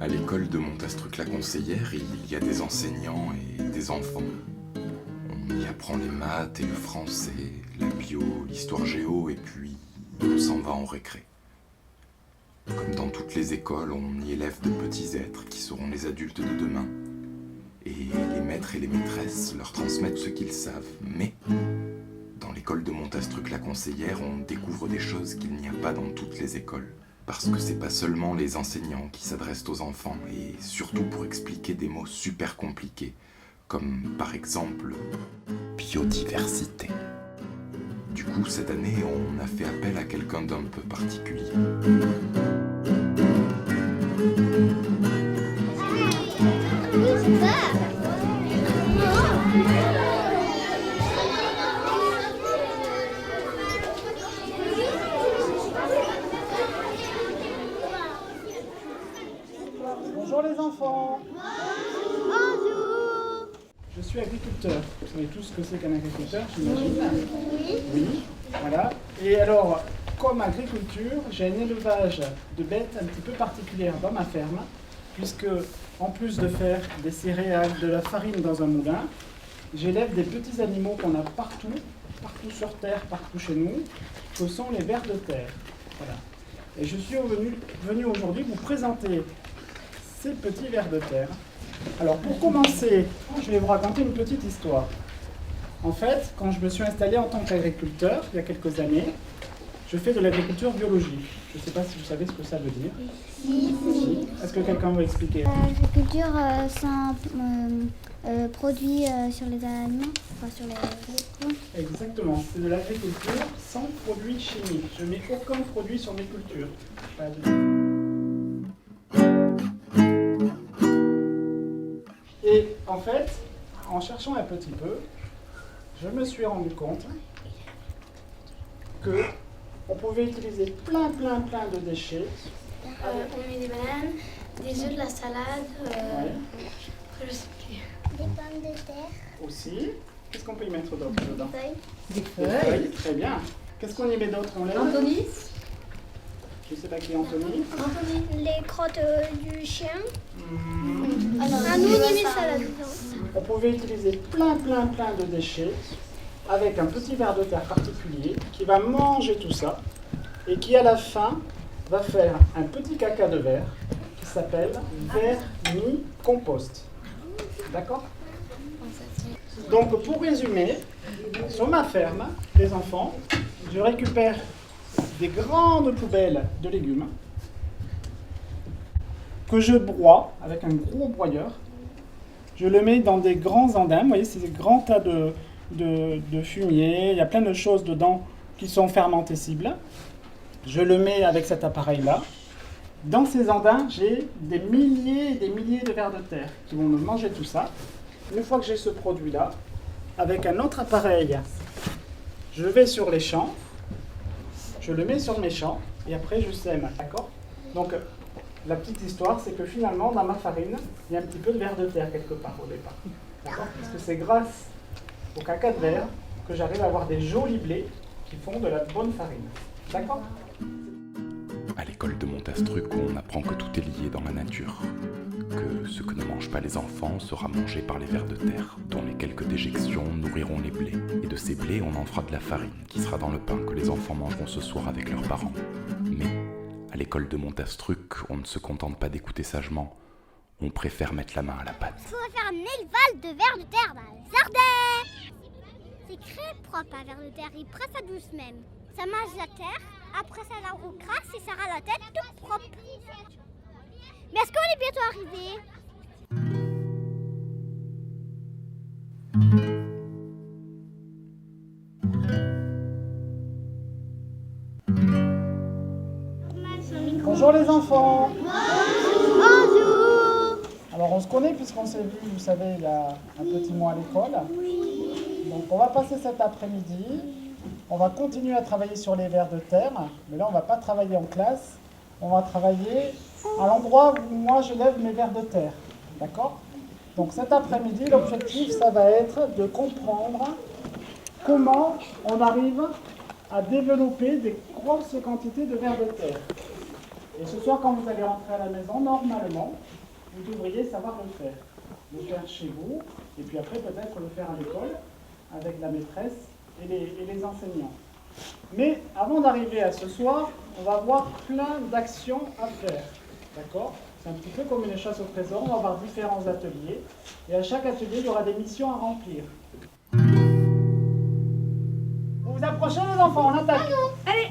À l'école de Montastruc-la-Conseillère, il y a des enseignants et des enfants. On y apprend les maths et le français, la bio, l'histoire géo, et puis on s'en va en récré. Comme dans toutes les écoles, on y élève de petits êtres qui seront les adultes de demain. Et les maîtres et les maîtresses leur transmettent ce qu'ils savent. Mais dans l'école de Montastruc-la-Conseillère, on découvre des choses qu'il n'y a pas dans toutes les écoles. Parce que c'est pas seulement les enseignants qui s'adressent aux enfants, et surtout pour expliquer des mots super compliqués, comme par exemple biodiversité. Du coup, cette année, on a fait appel à quelqu'un d'un peu particulier. Bonjour les enfants. Bonjour. Je suis agriculteur. Vous savez tous ce que c'est qu'un agriculteur, j'imagine. Oui. Oui. Voilà. Et alors, comme agriculture, j'ai un élevage de bêtes un petit peu particulier dans ma ferme, puisque en plus de faire des céréales, de la farine dans un moulin, j'élève des petits animaux qu'on a partout sur terre, partout chez nous, que sont les vers de terre. Voilà. Et je suis venu aujourd'hui vous présenter ces petits vers de terre. Alors pour commencer, je vais vous raconter une petite histoire. En fait, quand je me suis installé en tant qu'agriculteur, il y a quelques années, je fais de l'agriculture biologique. Je ne sais pas si vous savez ce que ça veut dire. Si. Si. Est-ce que quelqu'un veut expliquer? L'agriculture, c'est un produit sur les animaux, enfin sur les... Exactement, c'est de l'agriculture sans produits chimiques. Je ne mets aucun produit sur mes cultures. Pas de... Et en fait, en cherchant un petit peu, je me suis rendu compte que on pouvait utiliser plein de déchets. On met des bananes, des œufs, de la salade, Ouais. après je sais plus. Des pommes de terre. Aussi. Qu'est-ce qu'on peut y mettre d'autre dedans? Des Des feuilles. Très bien. Qu'est-ce qu'on y met d'autre? On lève? Anthony, Je ne sais pas qui est Anthony. Les crottes du chien. Alors, Nous, on y met ça là-dedans. On pouvait utiliser plein de déchets avec un petit ver de terre particulier qui va manger tout ça et qui à la fin va faire un petit caca de verre qui s'appelle vermicompost. D'accord? Donc pour résumer, sur ma ferme, les enfants, je récupère des grandes poubelles de légumes que je broie avec un gros broyeur. Je le mets dans des grands andins, vous voyez, c'est des grands tas de fumier, il y a plein de choses dedans qui sont fermentescibles. Je le mets avec cet appareil-là. Dans ces andins, j'ai des milliers et des milliers de vers de terre qui vont me manger tout ça. Une fois que j'ai ce produit-là, avec un autre appareil, je vais sur les champs, je le mets sur mes champs et après je sème, d'accord? Donc la petite histoire, c'est que finalement, dans ma farine, il y a un petit peu de vers de terre quelque part au départ. D'accord? Parce que c'est grâce au caca de verre que j'arrive à avoir des jolis blés qui font de la bonne farine. D'accord? À l'école de Montastruc, on apprend que tout est lié dans la nature. Que ce que ne mangent pas les enfants sera mangé par les vers de terre, dont les quelques déjections nourriront les blés. Et de ces blés, on en fera de la farine, qui sera dans le pain que les enfants mangeront ce soir avec leurs parents. Mais à l'école de Montastruc, on ne se contente pas d'écouter sagement, on préfère mettre la main à la pâte. Il faudrait faire un élevage de vers de terre dans les jardins. C'est très propre un ver de terre, il presse sa douce même. Ça mange la terre, après ça la recrasse et ça rend la tête toute propre. Mais est-ce qu'on est bientôt arrivé? Bonjour les enfants. Bonjour. Alors on se connaît puisqu'on s'est vu, vous savez, il y a un petit mois à l'école. Donc on va passer cet après-midi. On va continuer à travailler sur les vers de terre. Mais là on ne va pas travailler en classe. On va travailler à l'endroit où moi je lève mes vers de terre. D'accord? Donc cet après-midi, l'objectif, ça va être de comprendre comment on arrive à développer des grosses quantités de vers de terre. Et ce soir, quand vous allez rentrer à la maison, normalement, vous devriez savoir le faire. Le faire chez vous, et puis après peut-être le faire à l'école, avec la maîtresse et les enseignants. Mais avant d'arriver à ce soir, on va voir plein d'actions à faire. D'accord? C'est un petit peu comme une chasse au trésor, on va avoir différents ateliers. Et à chaque atelier, il y aura des missions à remplir. Vous vous approchez les enfants, on attaque. Allez.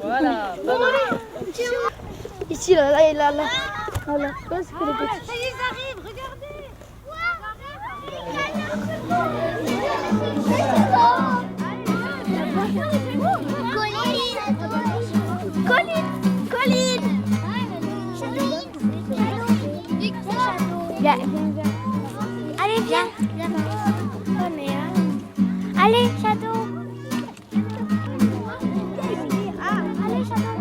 Voilà. Ici, là. Voilà. C'est que les petits. Ça y est, ils arrivent, regardez. Colline. Viens. Allez, viens. Allez, Shadow. Allez, Shadow.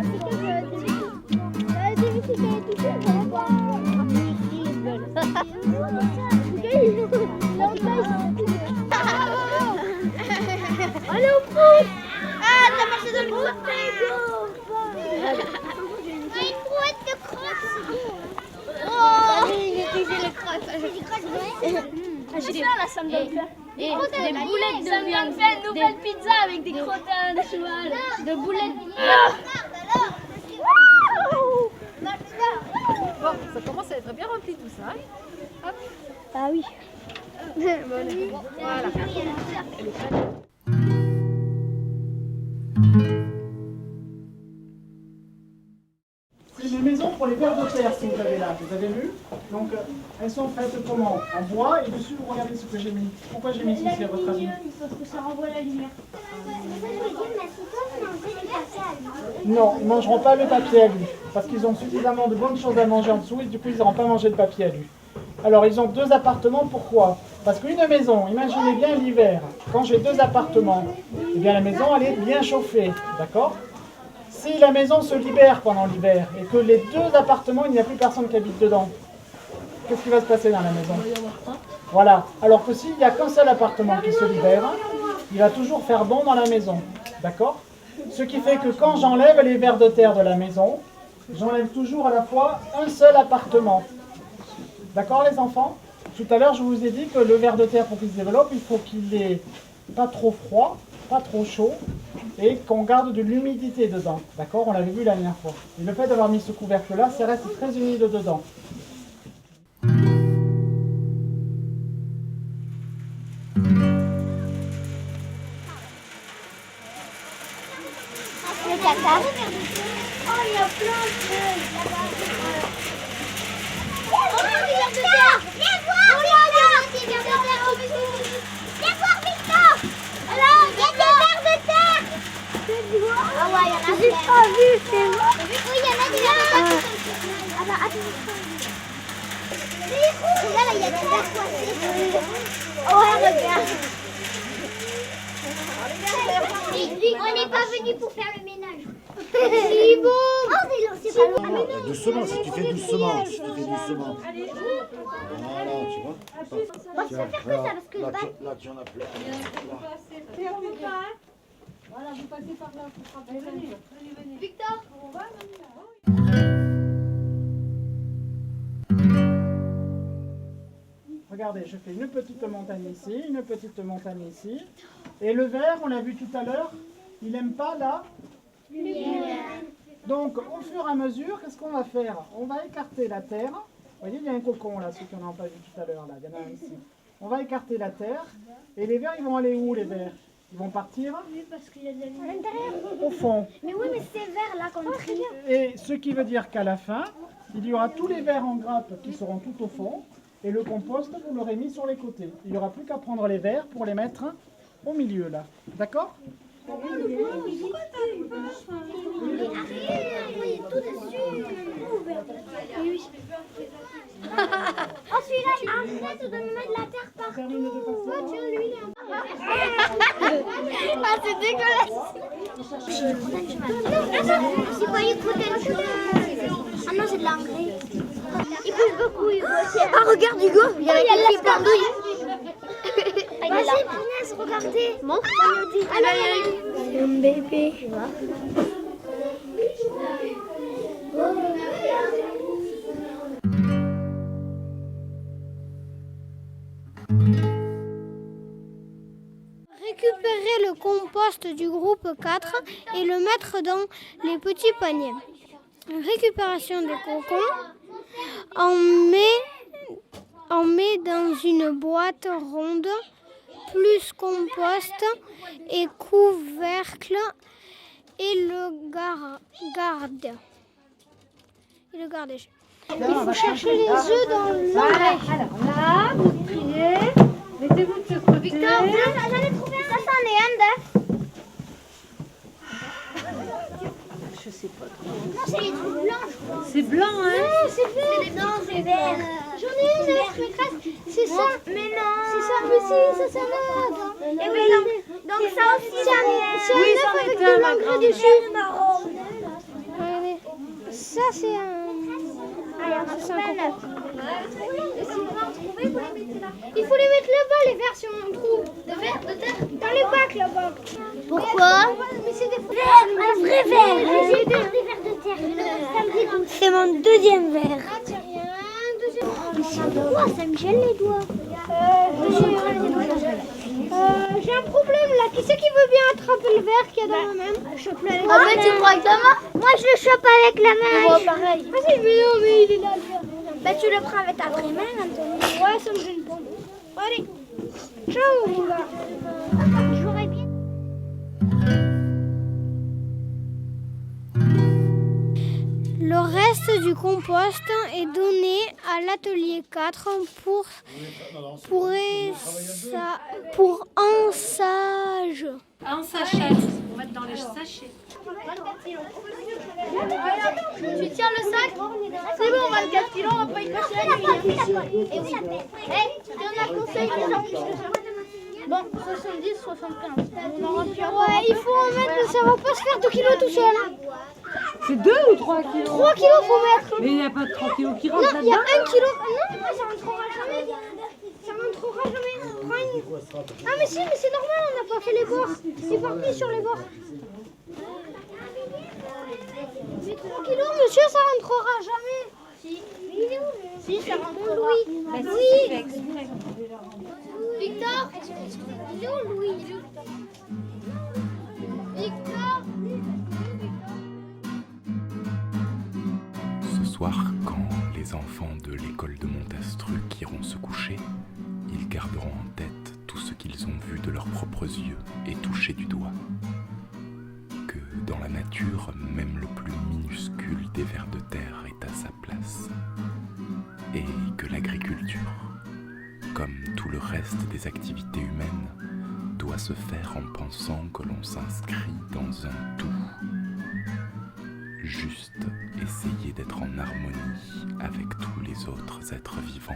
Allez, au foot. Ah, t'as marché dans le foot. Une brouette de crosse. Oh, j'ai utilisé le crosse. C'est ça là, ça me donne faim. Et des boulettes de viande. Fait une nouvelle pizza avec des crottins de cheval. De boulettes. Bon, ça commence à être bien rempli tout ça. Hop. Ah oui. Voilà. C'est une maison pour les vers de terre, si vous avez là. Vous avez vu? Donc, elles sont faites comment? En bois, et dessus, vous regardez ce que j'ai mis. Pourquoi j'ai mis ceci, à votre avis? Parce que ça renvoie la lumière. Non, ils ne mangeront pas le papier alu, parce qu'ils ont suffisamment de bonnes choses à manger en dessous, et du coup, ils n'auront pas mangé le papier alu. Alors, ils ont 2 appartements, pourquoi? Parce qu'une maison, imaginez bien l'hiver, quand j'ai 2 appartements, eh bien la maison, elle est bien chauffée, d'accord? Si la maison se libère pendant l'hiver, et que les 2 appartements, il n'y a plus personne qui habite dedans, qu'est-ce qui va se passer dans la maison? Voilà, alors que s'il n'y a qu'un seul appartement qui se libère, il va toujours faire bon dans la maison, d'accord? Ce qui fait que quand j'enlève les vers de terre de la maison, j'enlève toujours à la fois un seul appartement. D'accord les enfants? Tout à l'heure je vous ai dit que le ver de terre pour qu'il se développe, il faut qu'il n'ait pas trop froid, pas trop chaud, et qu'on garde de l'humidité dedans. D'accord? On l'avait vu la dernière fois. Et le fait d'avoir mis ce couvercle-là, ça reste très humide dedans. Le caca. Oh, il y a plein de feuilles. Oh, des vers de terre. Viens voir, Victor. Viens voir, Victor. Alors, il y a des vers de terre. Ah ouais, il y en a plein. J'ai pas vu, c'est moi. Oui, il y en a des vers de terre. Ah bah, attends. Là, il y a des vers coincés. Ouais, regarde. On n'est pas venu pour faire le ménage. C'est bon. Oh, c'est pas long. Doucement, si tu fais doucement. Voilà, tu vois. On va faire que ça parce que Là, tu en as plein. Voilà, vous passez par là, ce sera plus simple. Victor, Regardez, je fais une petite montagne ici, une petite montagne ici. Et le ver, on l'a vu tout à l'heure, il n'aime pas la lumière. Donc, au fur et à mesure, qu'est-ce qu'on va faire? On va écarter la terre. Vous voyez, il y a un cocon là, ceux qui n'en ont pas vu tout à l'heure, là, il y en a un ici. On va écarter la terre. Et les vers, ils vont aller où, les vers? Ils vont partir oui, parce qu'il y a de la lumière. À l'intérieur. au fond. Mais oui, mais c'est vert là qu'on trie. Et ce qui veut dire qu'à la fin, il y aura tous les vers en grappe qui seront tout au fond. Et le compost, vous l'aurez mis sur les côtés. Il n'y aura plus qu'à prendre les vers pour les mettre au milieu, là. D'accord? Mais arrête, il est tout dessus. Oui. Oh, celui-là, arrête de me mettre la terre partout. Termine de passer. Oh, tiens, lui, il est en Ah, c'est dégueulasse. C'est quoi les crottins chauds? Ah non, c'est de l'engrais. Il bouge beaucoup, il bouge. Ah, regarde Hugo, il y a la petite bandouille. Vas-y, punaise, regardez. Bon. Ah non, c'est un bébé. Récupérer le compost du groupe 4 et le mettre dans les petits paniers. Récupération des cocons. On met dans une boîte ronde, plus compost et couvercle et le garde. Il faut chercher les œufs dans l'engrais. Alors là, vous priez, mettez-vous de ce côté. Victor, j'en ai trouvé un. Ça, c'en est un d'œuf. Je sais pas trop. Non, c'est les trucs blancs, je crois. C'est blanc, hein? Non, c'est vert. Non, c'est vert. J'en ai un d'œuf, maîtresse. C'est ça. Mais non. C'est ça, mais si, ça, c'est un œuf. Eh ben non. Donc ça aussi, c'est un œuf avec de l'engrais dessus. Regardez. Ça, c'est un... C'est un œuf. Il faut les mettre là-bas, les verres, si on en trouve. De verre, de terre? Dans les bacs, là-bas. Pourquoi? Mais c'est des verres, un vrai verre. J'ai des verres de terre. C'est mon deuxième verre. Ah, tiens, rien. Deuxième. Mais c'est quoi? Ça me gèle les doigts. J'ai un problème là. Qui c'est qui veut bien attraper le verre qu'il y a dans ma main? Chope-le avec la main. Tu le prends avec la main? Moi je le chope avec la main. Moi pareil. Vas-y, mais non, mais il est là le verre. Bah tu le prends avec ta vraie main, Anthony. Ouais, ça me gêne pas. Allez. Ciao, mon gars. J'aurais bien. Le reste du compost est donné à l'atelier 4 pour ensage. En sachet. On va mettre dans les sachets. Tu tiens le sac? C'est bon, 24 kilos, on va pas y passer la nuit. Et oui. Tu donnes un conseil aux gens. Bon, 70, 75. Ouais, il faut en mettre, ça va pas se faire 2 kilos tout seul. C'est 2 ou 3 kilos? 3 kilos faut mettre. Mais il n'y a pas de 3 kilos qui rentrent Non, il y a là-dedans. 1 kilo. Non, ça rentrera jamais. Ça rentrera jamais. Prends une. Ah mais si, mais c'est normal, on n'a pas fait les bords. C'est parti sur les bords. Mais 3 kilos, monsieur, ça rentrera jamais. Si. Si, ça rentrera. Louis. Louis. Victor. Il est où Louis? Victor. Ce soir, quand les enfants de l'école de Montastruc iront se coucher, ils garderont en tête tout ce qu'ils ont vu de leurs propres yeux et touché du doigt. Que dans la nature, même le plus minuscule des vers de terre est à sa place. Et que l'agriculture, comme tout le reste des activités humaines, doit se faire en pensant que l'on s'inscrit dans un tout. Juste essayer d'être en harmonie avec tous les autres êtres vivants.